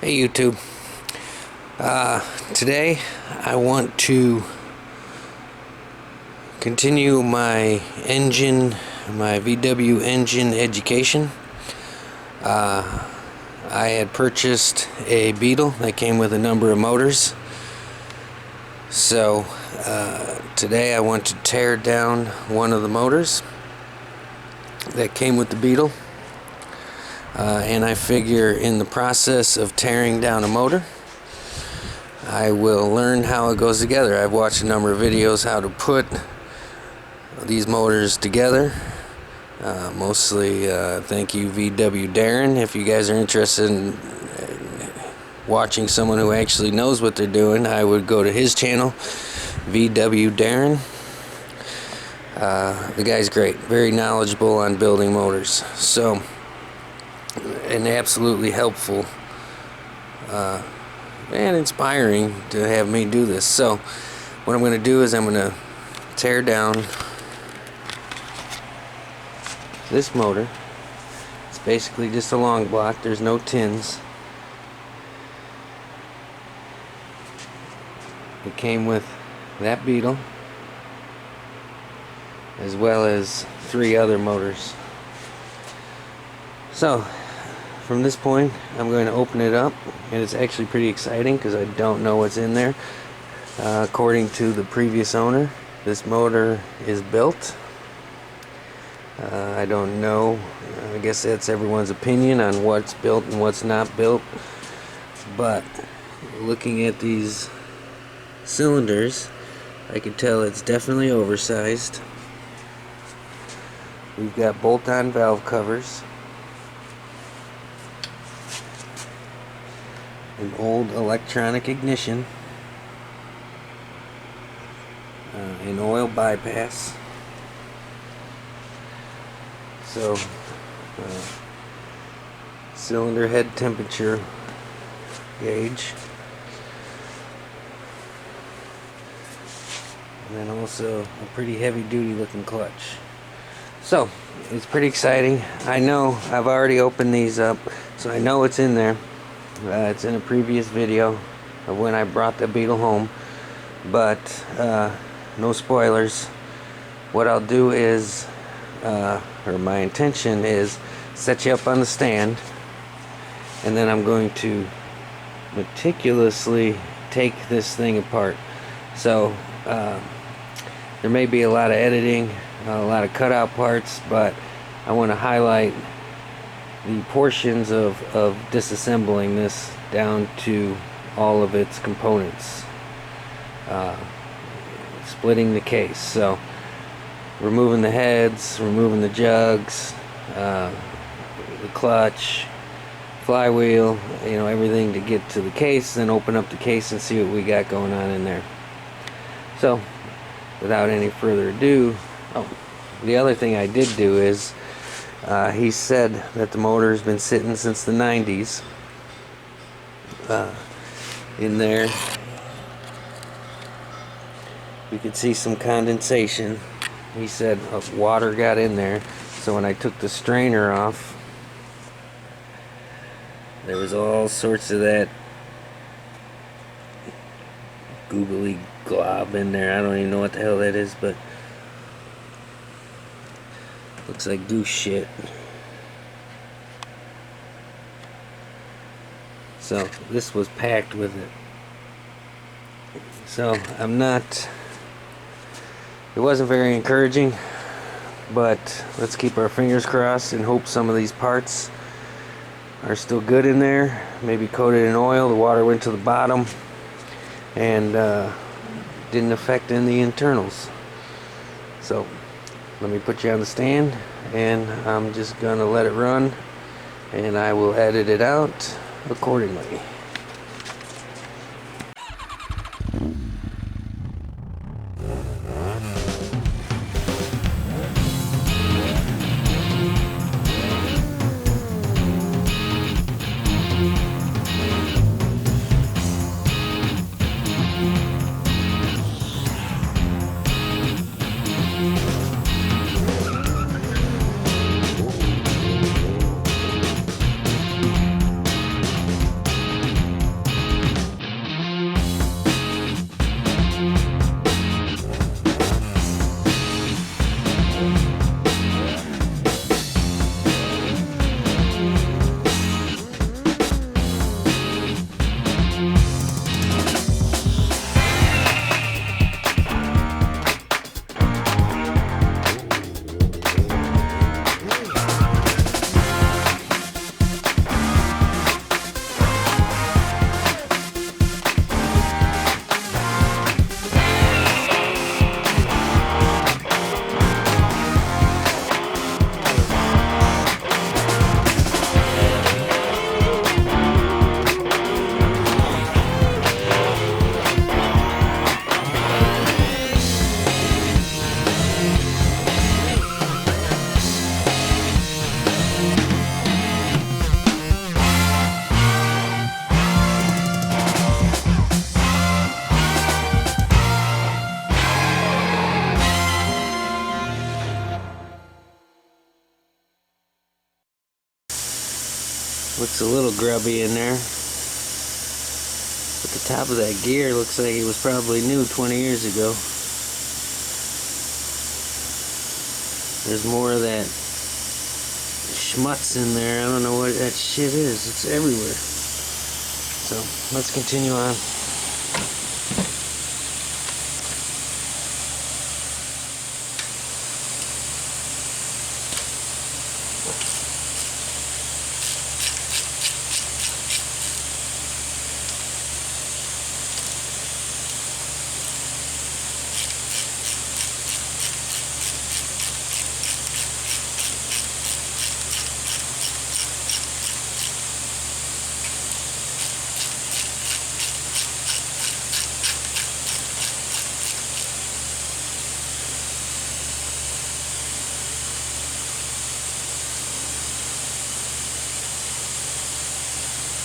Hey YouTube. Today I want to continue my VW engine education. I had purchased a Beetle that came with a number of motors. So today I want to tear down one of the motors that came with the Beetle. And I figure in the process of tearing down a motor, I will learn how it goes together. I've watched a number of videos how to put these motors together. Mostly thank you VW Darren. If you guys are interested in watching someone who actually knows what they're doing, I would go to his channel, VW Darren. The guy's great, very knowledgeable on building motors. So, and absolutely helpful and inspiring to have me do this. So what I'm going to do is I'm going to tear down this motor. It's basically just a long block. There's no tins. It came with that Beetle as well as 3 other motors. So from this point I'm going to open it up, and it's actually pretty exciting because I don't know what's in there. According to the previous owner, this motor is built. I don't know, I guess that's everyone's opinion on what's built and what's not built, but looking at these cylinders I can tell it's definitely oversized. We've got bolt-on valve covers, an old electronic ignition, an oil bypass, so cylinder head temperature gauge, and then also a pretty heavy duty looking clutch. So it's pretty exciting. I know I've already opened these up, so I know it's in there. It's in a previous video of when I brought the Beetle home, but no spoilers. What I'll do is, or my intention is, set you up on the stand, and then I'm going to meticulously take this thing apart. So there may be a lot of editing, a lot of cutout parts, but I want to highlight the portions of disassembling this down to all of its components, splitting the case. So removing the heads, removing the jugs, the clutch, flywheel, everything to get to the case, then open up the case and see what we got going on in there. So without any further ado, the other thing I did do is, he said that the motor has been sitting since the 90s in there. You could see some condensation. He said water got in there, so when I took the strainer off, there was all sorts of that googly glob in there. I don't even know what the hell that is, but looks like goose shit. So this was packed with it. So it wasn't very encouraging, but let's keep our fingers crossed and hope some of these parts are still good in there. Maybe coated in oil, the water went to the bottom and didn't affect any of the internals. So let me put you on the stand, and I'm just gonna let it run, and I will edit it out accordingly. Looks a little grubby in there. But the top of that gear looks like it was probably new 20 years ago. There's more of that schmutz in there. I don't know what that shit is. It's everywhere. So let's continue on.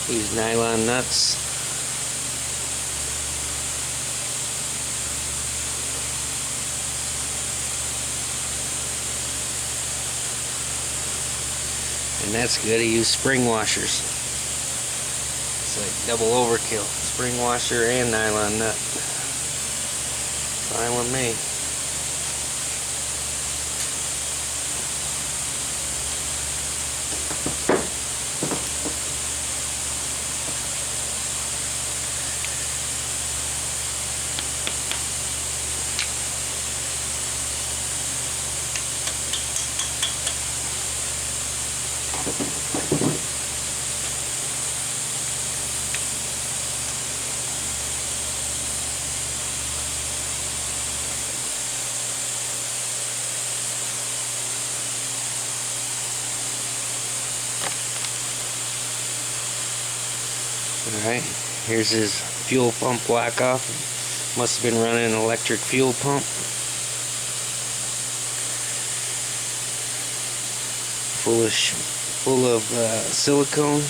Use nylon nuts. And that's good. I use spring washers. It's like double overkill. Spring washer and nylon nut. Fine with me. Alright, here's his fuel pump black off. Must have been running an electric fuel pump. Full of silicone.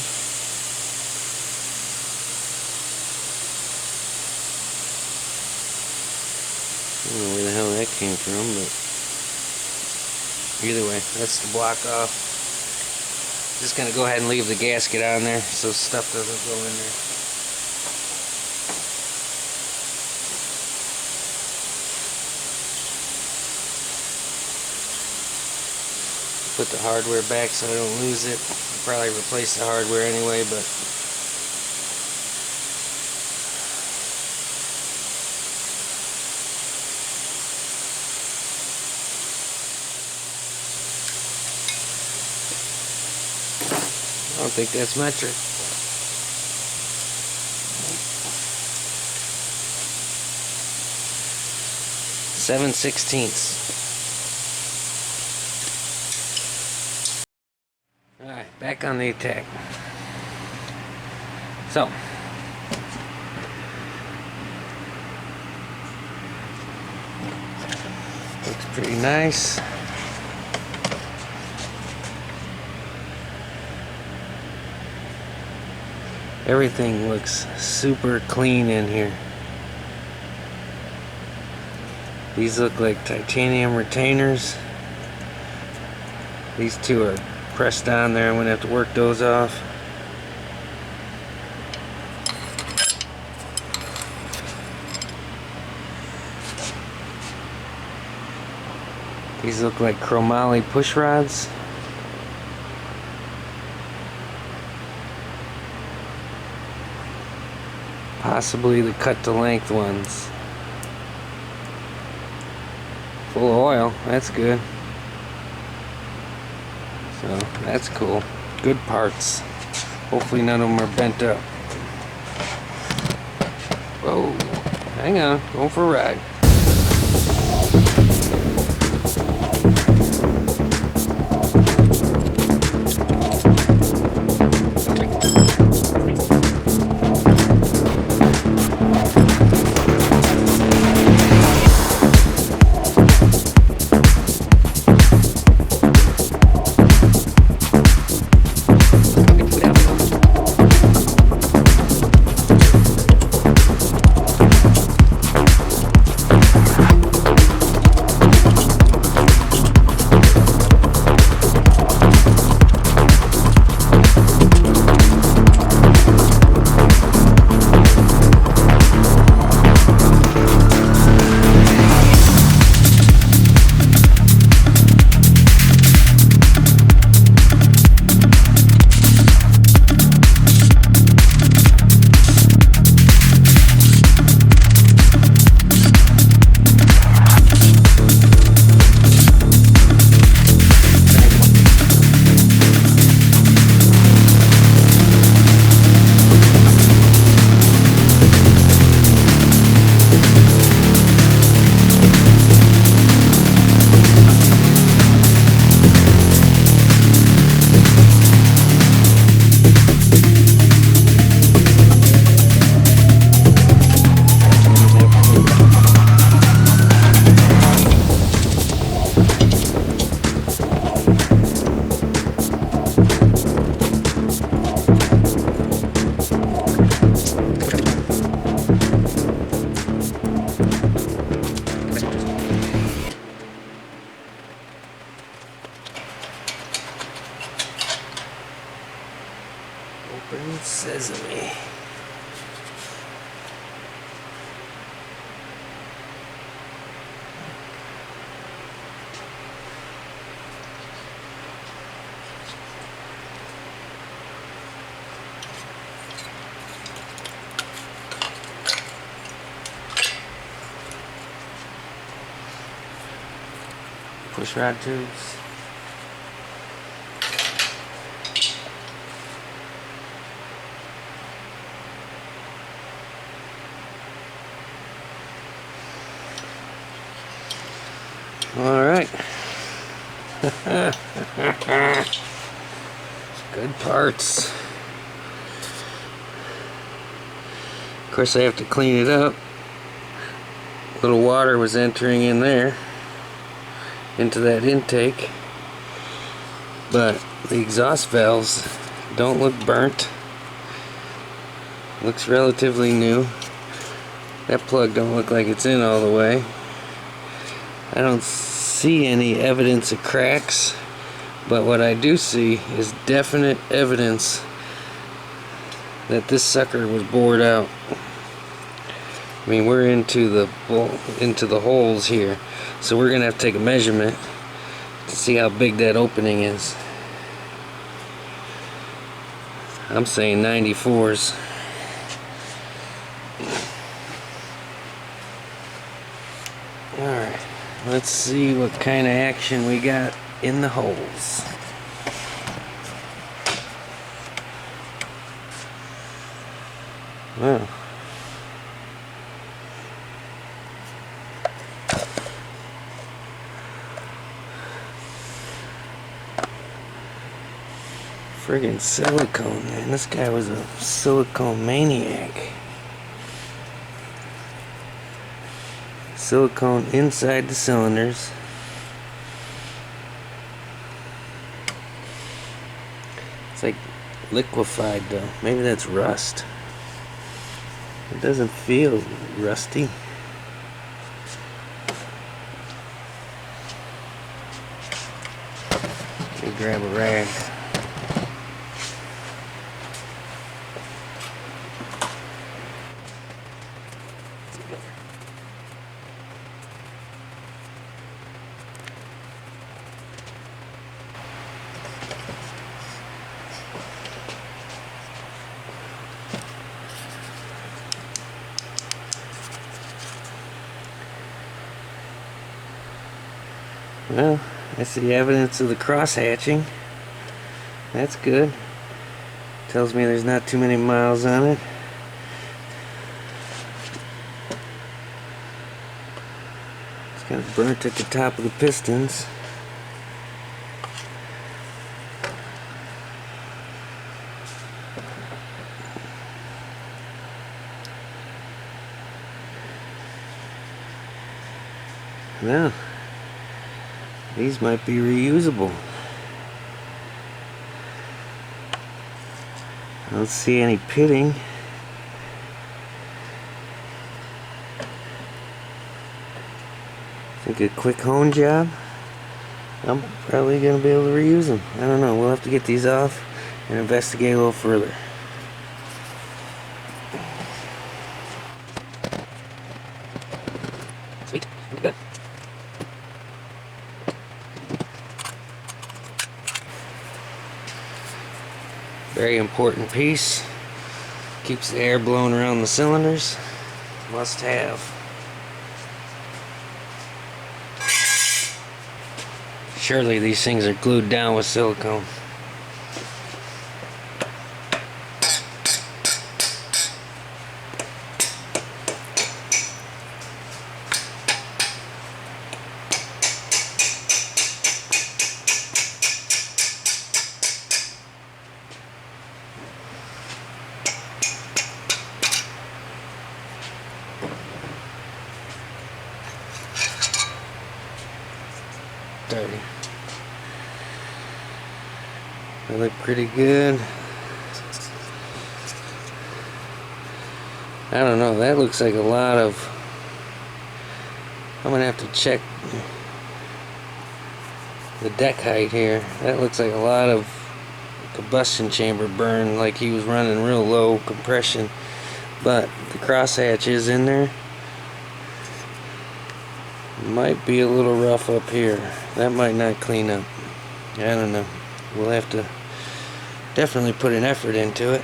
I don't know where the hell that came from, but either way, that's the block off. Just gonna go ahead and leave the gasket on there so stuff doesn't go in there. Put the hardware back so I don't lose it. I'll probably replace the hardware anyway, but I don't think that's metric. Seven sixteenths. Alright, back on the attack. So, looks pretty nice. Everything looks super clean in here. These look like titanium retainers. These two are pressed on there. I'm going to have to work those off. These look like chromoly push rods. Possibly the cut to length ones. Full of oil, that's good. So that's cool. Good parts. Hopefully none of them are bent up. Whoa, hang on, going for a ride. Burnt sesame. Push rod tubes. All right. Good parts. Of course, I have to clean it up. A little water was entering in there into that intake, but the exhaust valves don't look burnt. Looks relatively new. That plug don't look like it's in all the way. I don't see any evidence of cracks, but what I do see is definite evidence that this sucker was bored out. I mean, we're into the holes here, so we're gonna have to take a measurement to see how big that opening is. I'm saying 94s. Alright, let's see what kind of action we got in the holes. Wow. Friggin' silicone, man. This guy was a silicone maniac. Silicone inside the cylinders. It's like liquefied though. Maybe that's rust. It doesn't feel rusty. Let me grab a rag. Well, I see evidence of the cross hatching. That's good. Tells me there's not too many miles on it. It's kind of burnt at the top of the pistons. Well, these might be reusable. I don't see any pitting. Think a quick hone job, I'm probably going to be able to reuse them. I don't know. We'll have to get these off and investigate a little further. Sweet. Good. Very important piece. Keeps the air blowing around the cylinders. Must have. Surely these things are glued down with silicone. Dirty. They look pretty good. I don't know, that looks like a lot of... I'm gonna have to check the deck height here. That looks like a lot of combustion chamber burn, like he was running real low compression. But the crosshatch is in there. Might be a little rough up here. That might not clean up. I don't know. We'll have to definitely put an effort into it.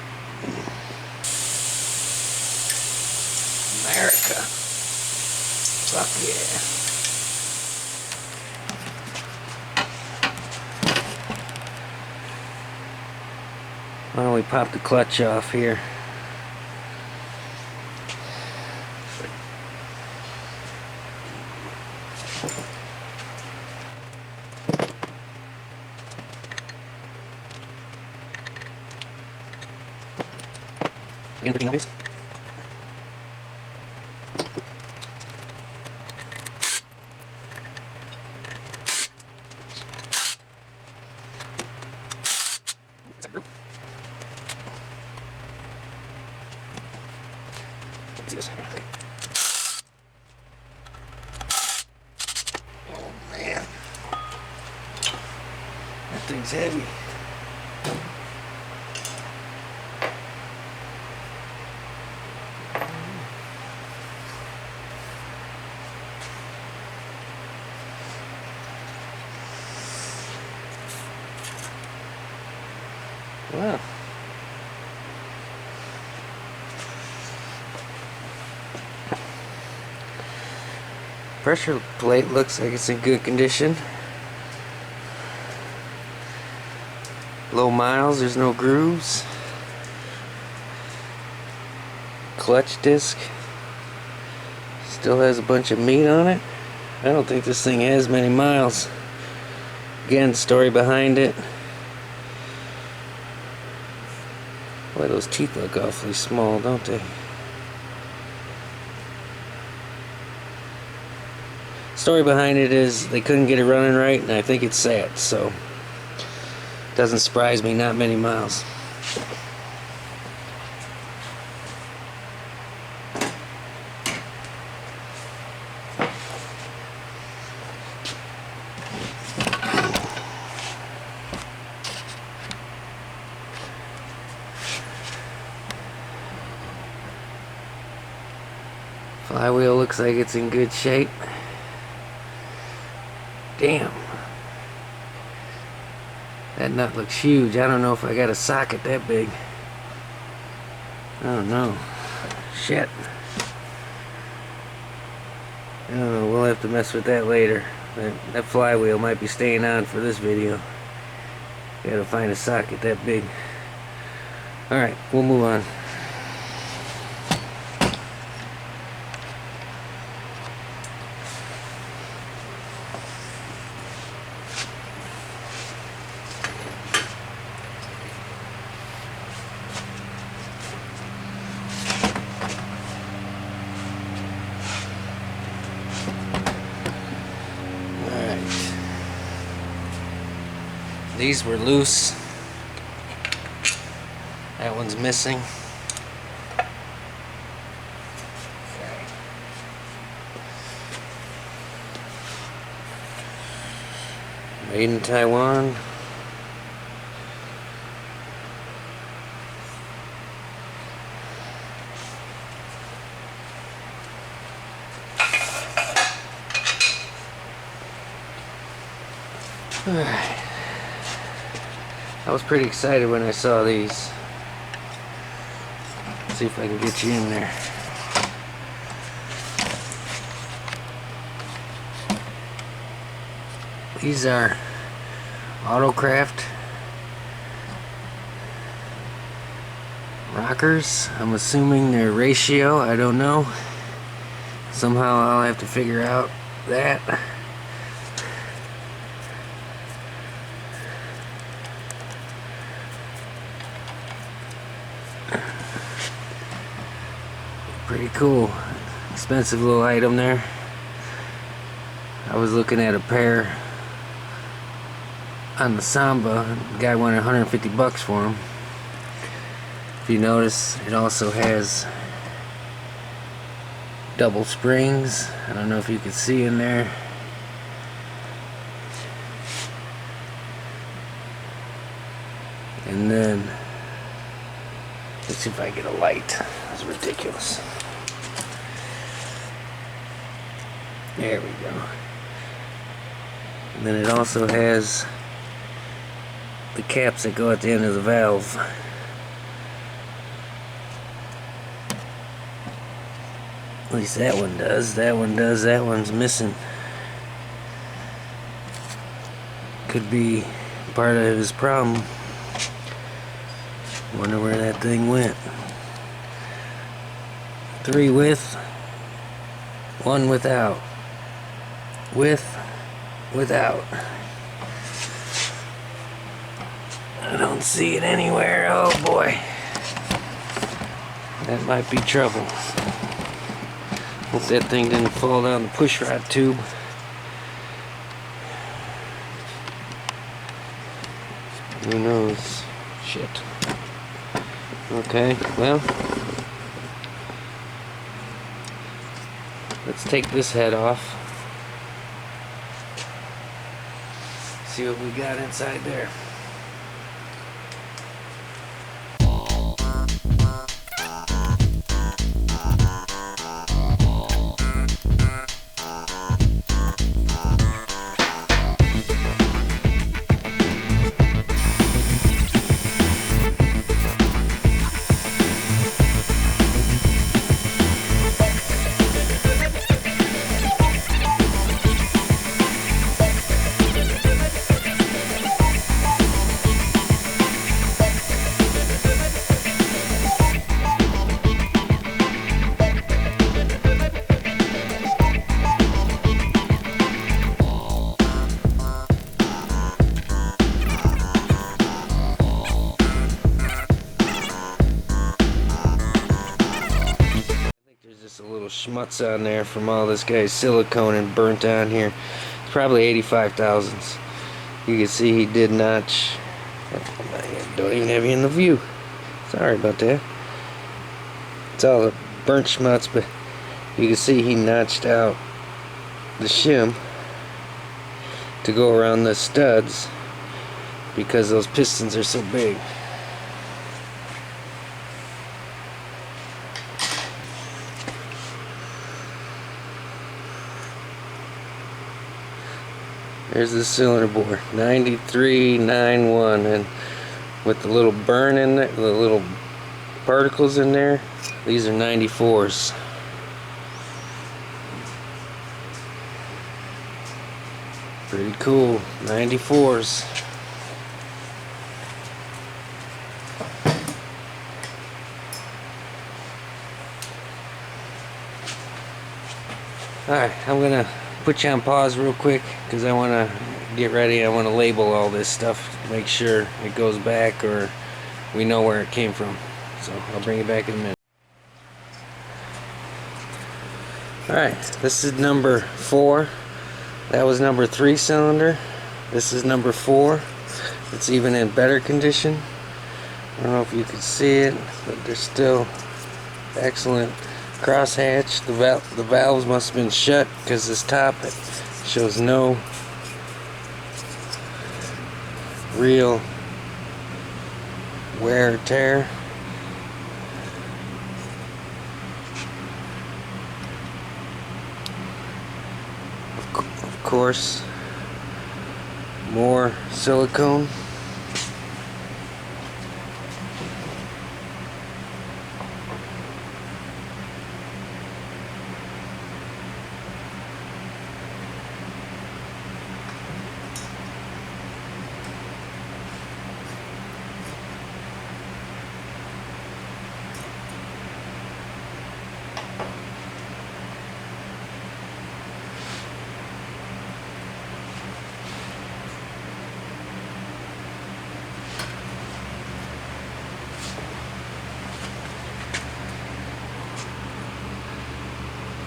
America. Fuck yeah. Why don't we pop the clutch off here? Anything obvious? Oh man, that thing's heavy. Wow. Pressure plate looks like it's in good condition. Low miles, there's no grooves. Clutch disc still has a bunch of meat on it. I don't think this thing has many miles. Again, story behind it. Boy, those teeth look awfully small, don't they? Story behind it is they couldn't get it running right, and I think it's sat, so doesn't surprise me, not many miles. Flywheel looks like it's in good shape. Damn. That nut looks huge. I don't know if I got a socket that big. I don't know. Shit. I don't know. We'll have to mess with that later. That flywheel might be staying on for this video. Gotta find a socket that big. Alright, we'll move on. These were loose. That one's missing. Made in Taiwan. All right. I was pretty excited when I saw these. Let's see if I can get you in there. These are Autocraft rockers. I'm assuming they're ratio. I don't know. Somehow I'll have to figure out that. Pretty cool. Expensive little item there. I was looking at a pair on the Samba. The guy wanted 150 bucks for them. If you notice, it also has double springs. I don't know if you can see in there. And then let's see if I get a light. That's ridiculous. There we go. And then it also has the caps that go at the end of the valve. At least that one does. That one does. That one's missing. Could be part of his problem. Wonder where that thing went. 3 with, 1 without. With, without. I don't see it anywhere. Oh boy. That might be trouble. Hope that thing didn't fall down the pushrod tube. Who knows? Shit. Okay, well, let's take this head off. See what we got inside there. A little schmutz on there from all this guy's silicone and burnt on here. It's probably 85 thousandths. You can see he did notch. I don't even have you in the view. Sorry about that. It's all the burnt schmutz, but you can see he notched out the shim to go around the studs because those pistons are so big. There's the cylinder bore, 9391, and with the little burn in there, the little particles in there, these are 94s. Pretty cool, 94s. Alright, I'm gonna put you on pause real quick because I want to get ready. I want to label all this stuff, make sure it goes back or we know where it came from. So I'll bring it back in a minute. Alright, this is number 4. That was number 3 cylinder. This is number 4. It's even in better condition. I don't know if you can see it, but there's still excellent crosshatch. The valves must have been shut because this top shows no real wear or tear. Of course, more silicone.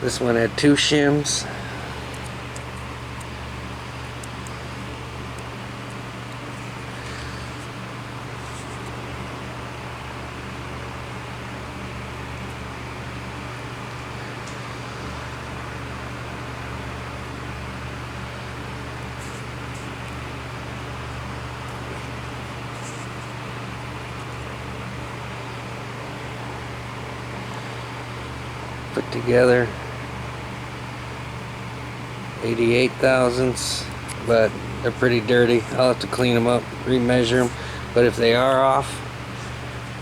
This one had 2 shims. put together. 88 thousandths, but they're pretty dirty. I'll have to clean them up, remeasure them, but if they are off,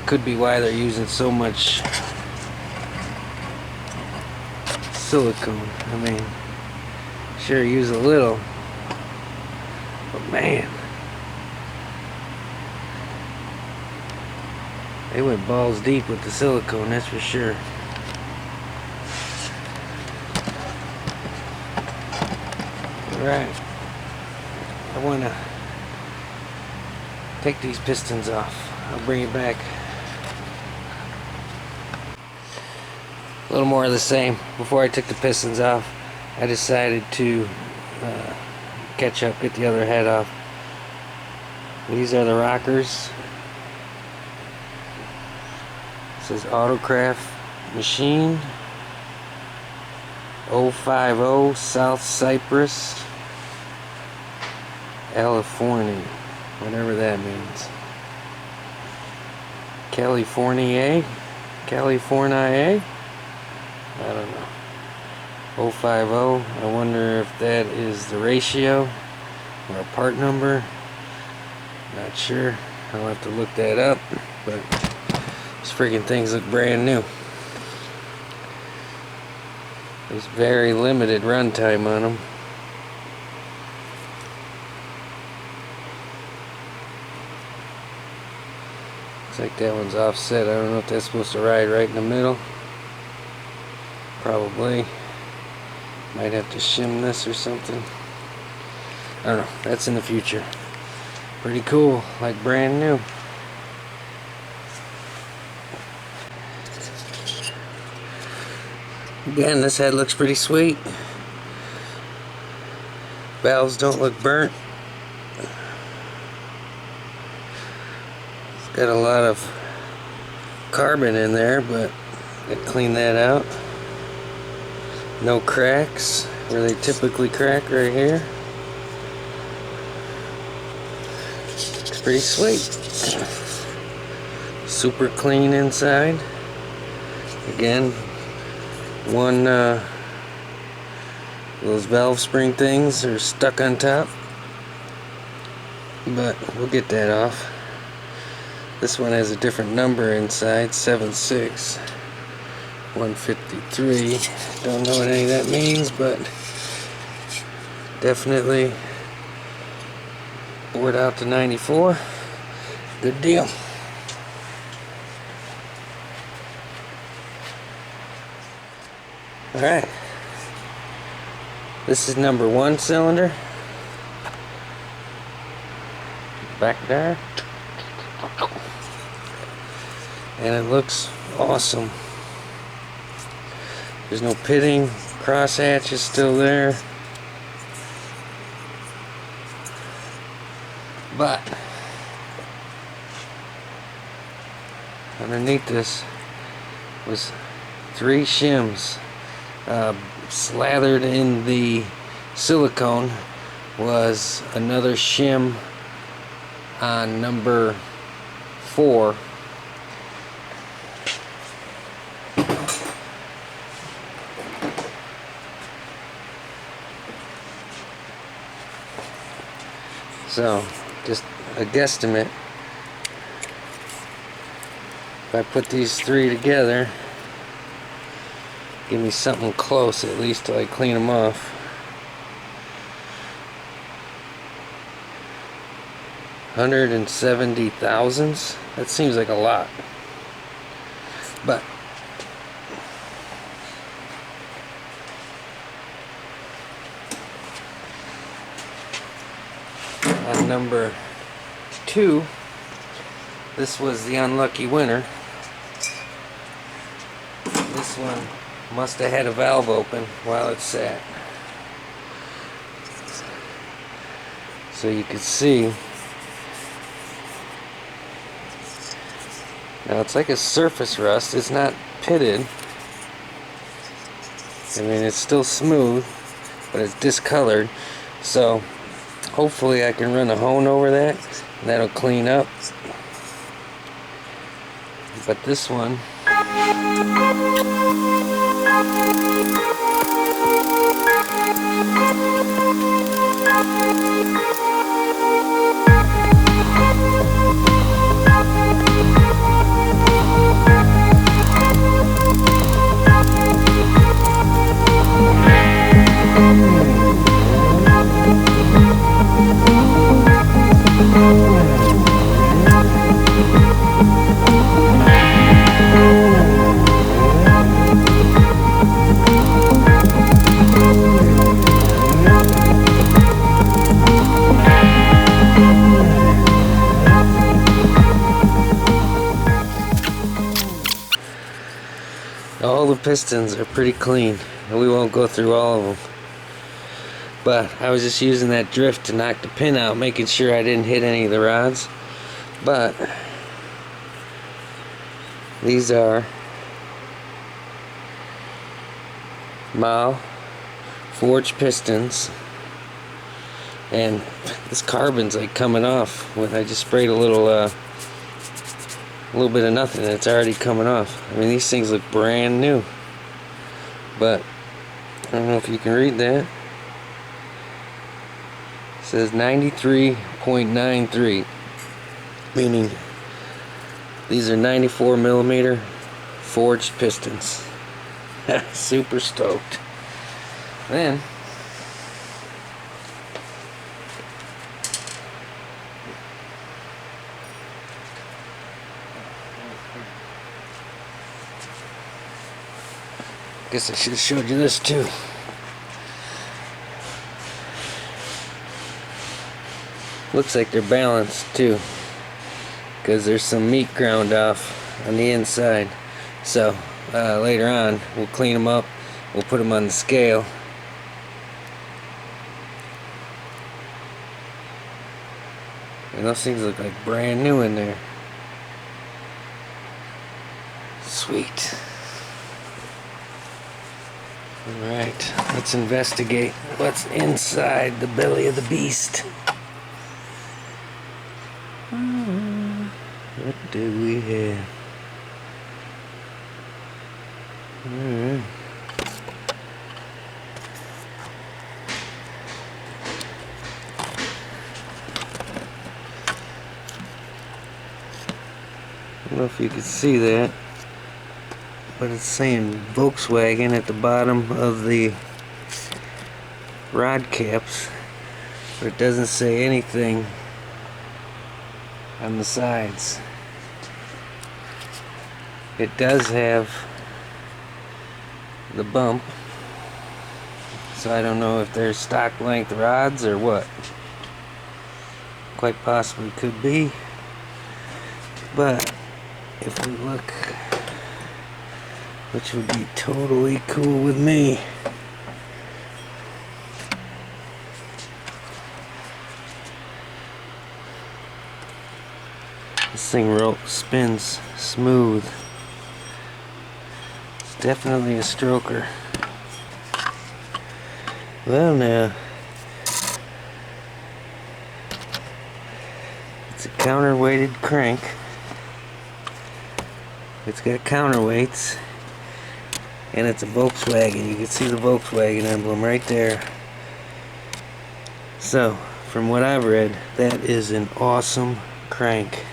could be why they're using so much silicone. I mean, sure, use a little, but man, they went balls deep with the silicone, that's for sure. Alright, I want to take these pistons off. I'll bring it back. A little more of the same. Before I took the pistons off, I decided to catch up, get the other head off. These are the rockers. It says Autocraft Machine 050 South Cypress, California, whatever that means. California? California? I don't know. 050. I wonder if that is the ratio or a part number. Not sure. I'll have to look that up. But these freaking things look brand new. There's very limited runtime on them. Looks like that one's offset. I don't know if that's supposed to ride right in the middle. Probably. Might have to shim this or something. I don't know. That's in the future. Pretty cool. Like brand new. Again, this head looks pretty sweet. Valves don't look burnt. It's got a lot of carbon in there, but I clean that out. No cracks where they typically crack right here. Looks pretty sweet. Super clean inside. Again, one those valve spring things are stuck on top, but we'll get that off. This one has a different number inside, 76 153. Don't know what any of that means, but definitely bored out to 94. Good deal. Alright, this is number 1 cylinder, back there, and it looks awesome. There's no pitting, crosshatch is still there, but underneath this was 3 shims. Slathered in the silicone was another shim on number 4. So, just a guesstimate. If I put these 3 together, give me something close at least till I clean them off. $170,000. That seems like a lot, but on number 2, this was the unlucky winner. This one must have had a valve open while it sat. So you could see. Now it's like a surface rust. It's not pitted. I mean, it's still smooth, but it's discolored. So hopefully I can run a hone over that and that'll clean up. But this one All the pistons are pretty clean, and we won't go through all of them. But I was just using that drift to knock the pin out, making sure I didn't hit any of the rods. But these are forged pistons, and this carbon's like coming off. When I just sprayed a little bit of nothing, and it's already coming off. I mean, these things look brand new, but I don't know if you can read that. It says 93.93, meaning these are 94 millimeter forged pistons. Super stoked. Then guess I should have showed you this too. Looks like they're balanced too, because there's some meat ground off on the inside. So later on we'll clean them up, we'll put them on the scale, and those things look like brand new in there. Sweet. Alright, let's investigate what's inside the belly of the beast. What do we have? Alright. I don't know if you can see that, but it's saying Volkswagen at the bottom of the rod caps, but it doesn't say anything on the sides. It does have the bump, so I don't know if they're stock length rods or what. Quite possibly could be, but if we look, which would be totally cool with me, this thing spins smooth. It's definitely a stroker. Well, now it's a counterweighted crank. It's got counterweights, and it's a Volkswagen. You can see the Volkswagen emblem right there. So, from what I've read, that is an awesome crank.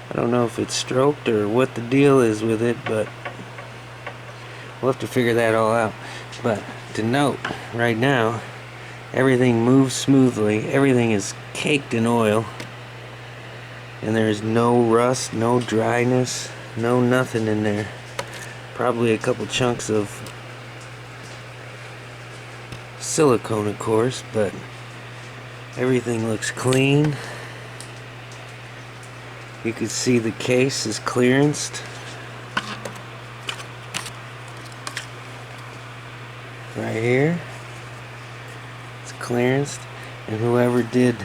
I don't know if it's stroked or what the deal is with it, but we'll have to figure that all out. But to note, right now, everything moves smoothly. Everything is caked in oil. And there's no rust, no dryness, no nothing in there. Probably a couple chunks of silicone, of course, but everything looks clean. You can see the case is clearanced. Right here. It's clearanced. And whoever did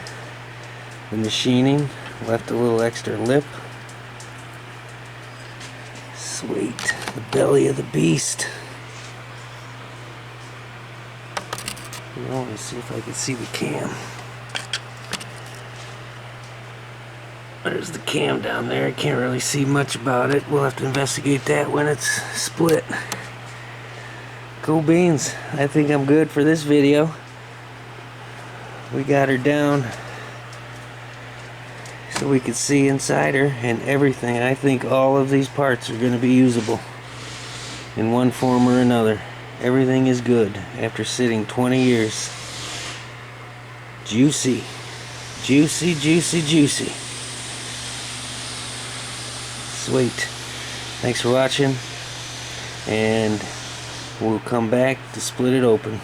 the machining left a little extra lip. Sweet. The belly of the beast. Let me see if I can see the cam. There's the cam down there. I can't really see much about it. We'll have to investigate that when it's split. Cool beans. I think I'm good for this video. We got her down so we can see inside her and everything. I think all of these parts are going to be usable in one form or another. Everything is good after sitting 20 years. Juicy. Juicy, juicy, juicy. Sweet. Thanks for watching, and we'll come back to split it open.